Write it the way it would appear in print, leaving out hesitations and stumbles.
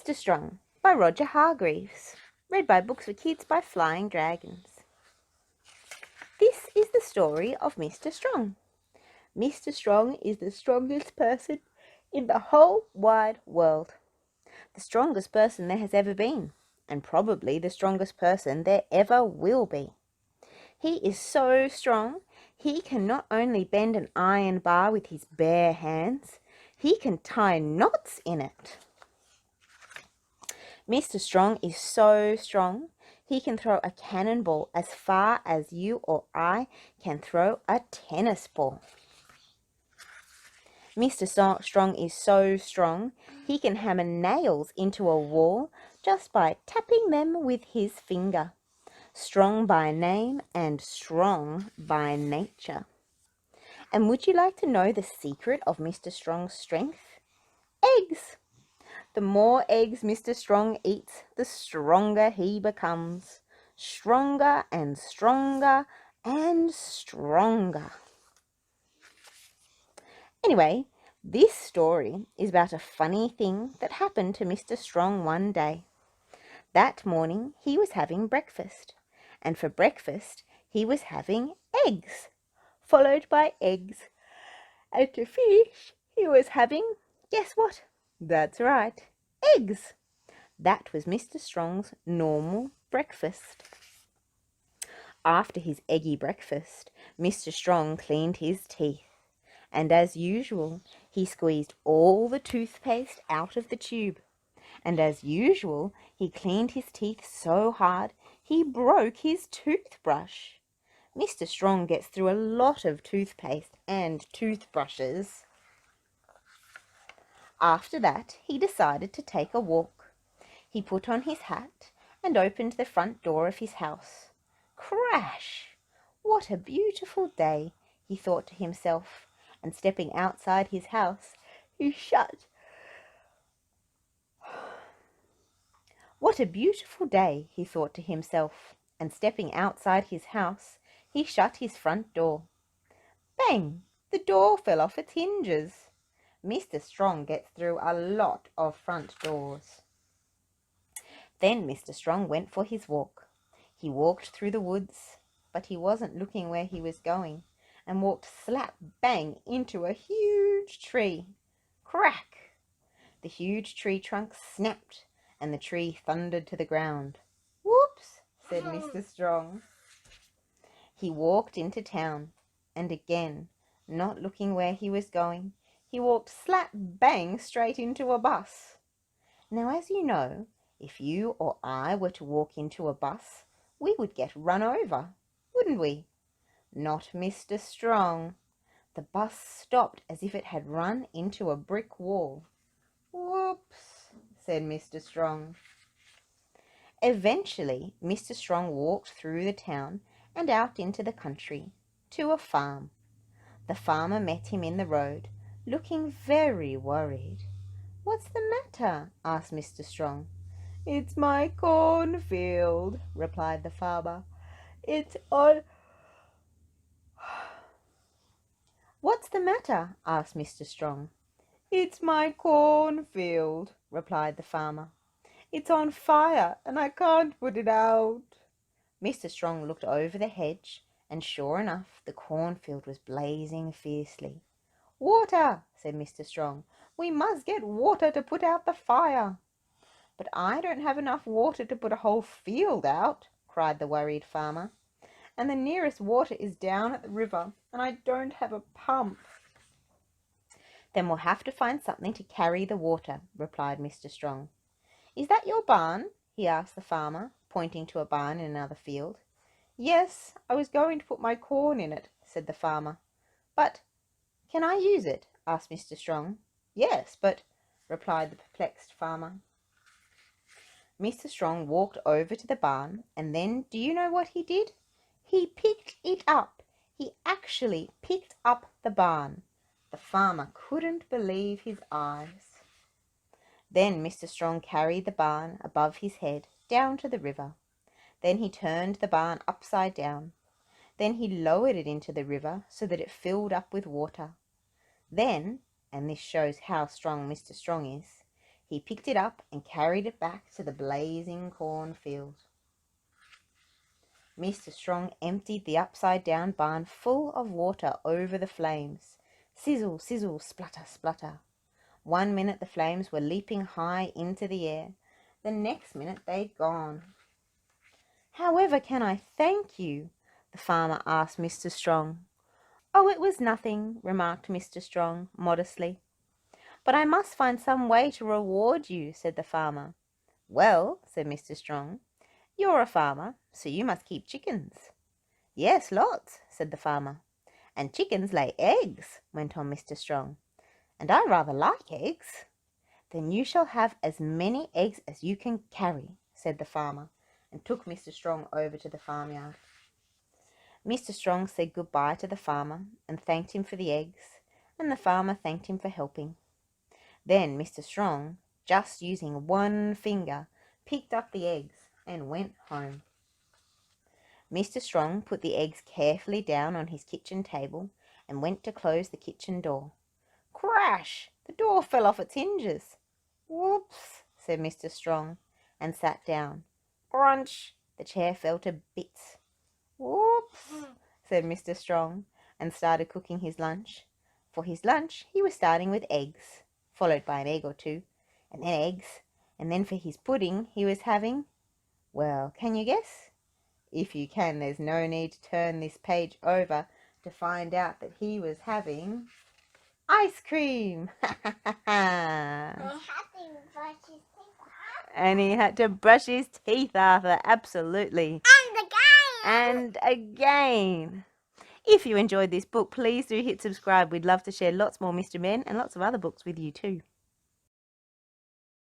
Mr. Strong by Roger Hargreaves. Read by Books for Kids by Flying Dragons. This is the story of Mr. Strong. Mr. Strong is the strongest person in the whole wide world. The strongest person there has ever been, and probably the strongest person there ever will be. He is so strong, he can not only bend an iron bar with his bare hands, he can tie knots in it. Mr. Strong is so strong, he can throw a cannonball as far as you or I can throw a tennis ball. Mr. Strong is so strong, he can hammer nails into a wall just by tapping them with his finger. Strong by name and strong by nature. And would you like to know the secret of Mr. Strong's strength? Eggs! The more eggs Mr. Strong eats, the stronger he becomes. Stronger and stronger and stronger. Anyway, this story is about a funny thing that happened to Mr. Strong one day. That morning he was having breakfast, and for breakfast he was having eggs, followed by eggs. And to finish, he was having, guess what? That's right, eggs. That was Mr. Strong's normal breakfast. After his eggy breakfast, Mr. Strong cleaned his teeth, and as usual, he squeezed all the toothpaste out of the tube. And as usual, he cleaned his teeth so hard he broke his toothbrush. Mr. Strong gets through a lot of toothpaste and toothbrushes. After that, he decided to take a walk. He put on his hat and opened the front door of his house. Crash! What a beautiful day, he thought to himself, and stepping outside his house, he shut. What a beautiful day, he thought to himself, and stepping outside his house, he shut his front door. Bang! The door fell off its hinges. Mr. Strong gets through a lot of front doors. Then Mr. Strong went for his walk. He walked through the woods, but he wasn't looking where he was going, and walked slap bang into a huge tree. Crack! The huge tree trunk snapped, and the tree thundered to the ground. Whoops, said Mr. Strong. He walked into town, and again, not looking where he was going, he walked slap bang straight into a bus. Now, as you know, if you or I were to walk into a bus, we would get run over, wouldn't we? Not Mr. Strong. The bus stopped as if it had run into a brick wall. Whoops, said Mr. Strong. Eventually, Mr. Strong walked through the town and out into the country, to a farm. The farmer met him in the road, looking very worried. What's the matter? Asked Mr. Strong. It's my cornfield, replied the farmer. It's on... What's the matter? Asked Mr. Strong. It's my cornfield, replied the farmer. It's on fire, and I can't put it out. Mr. Strong looked over the hedge, and sure enough, the cornfield was blazing fiercely. Water, said Mr. Strong. We must get water to put out the fire. But I don't have enough water to put a whole field out, cried the worried farmer. And the nearest water is down at the river, and I don't have a pump. Then we'll have to find something to carry the water, replied Mr. Strong. Is that your barn? He asked the farmer, pointing to a barn in another field. Yes, I was going to put my corn in it, said the farmer. But can I use it? Asked Mr. Strong. Yes, but, replied the perplexed farmer. Mr. Strong walked over to the barn, and then, do you know what he did? He picked it up. He actually picked up the barn. The farmer couldn't believe his eyes. Then Mr. Strong carried the barn above his head down to the river. Then he turned the barn upside down. Then he lowered it into the river so that it filled up with water. Then, and this shows how strong Mr. Strong is, He picked it up and carried it back to the blazing cornfield. Mr. Strong emptied the upside-down barn full of water over the flames. Sizzle, sizzle, splutter, splutter. 1 minute the flames were leaping high into the air. The next minute they'd gone. "However can I thank you?" the farmer asked Mr. Strong. "Oh, it was nothing," remarked Mr. Strong modestly. "But I must find some way to reward you," said the farmer. "Well," said Mr. Strong, "you're a farmer, so you must keep chickens." "Yes, lots," said the farmer. "And chickens lay eggs," went on Mr. Strong. "And I rather like eggs." "Then you shall have as many eggs as you can carry," said the farmer, and took Mr. Strong over to the farmyard. Mr. Strong said good-bye to the farmer and thanked him for the eggs, and the farmer thanked him for helping. Then Mr. Strong, just using one finger, picked up the eggs and went home. Mr. Strong put the eggs carefully down on his kitchen table and went to close the kitchen door. Crash! The door fell off its hinges. "Whoops!" said Mr. Strong, and sat down. Crunch! The chair fell to bits. "Whoops!" said Mr. Strong, and started cooking his lunch. For his lunch he was starting with eggs, followed by an egg or two, and then eggs, and then for his pudding he was having, well, can you guess? If you can, there's no need to turn this page over to find out that he was having ice cream. And he had to brush his teeth, Arthur, absolutely. And again. If you enjoyed this book, please do hit subscribe. We'd love to share lots more Mr. Men and lots of other books with you too.